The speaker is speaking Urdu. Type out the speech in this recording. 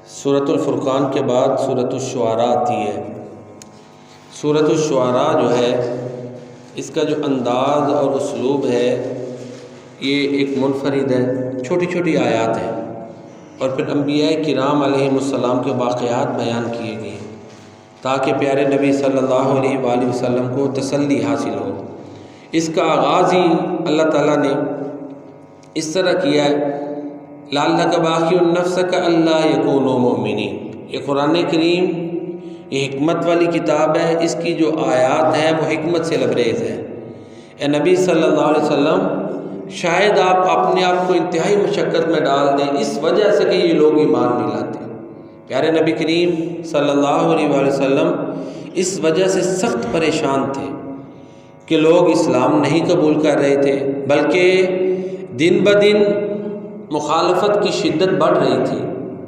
سورۃ الفرقان کے بعد سورۃ الشعراء آتی ہے۔ سورۃ الشعراء جو ہے اس کا جو انداز اور اسلوب ہے یہ ایک منفرد ہے، چھوٹی چھوٹی آیات ہیں اور پھر انبیاء کرام علیہم السلام کے واقعات بیان کیے گئے تاکہ پیارے نبی صلی اللہ علیہ وآلہ وسلم کو تسلی حاصل ہو۔ اس کا آغاز ہی اللہ تعالیٰ نے اس طرح کیا ہے، لعلک باخع نفسک الا یکونوا مؤمنین۔ یہ قرآن کریم یہ حکمت والی کتاب ہے، اس کی جو آیات ہیں وہ حکمت سے لبریز ہے۔ اے نبی صلی اللہ علیہ وسلم، شاید آپ اپنے آپ کو انتہائی مشقت میں ڈال دیں اس وجہ سے کہ یہ لوگ ایمان نہیں لاتے۔ پیارے نبی کریم صلی اللہ علیہ وآلہ وسلم اس وجہ سے سخت پریشان تھے کہ لوگ اسلام نہیں قبول کر رہے تھے، بلکہ دن بدن مخالفت کی شدت بڑھ رہی تھی۔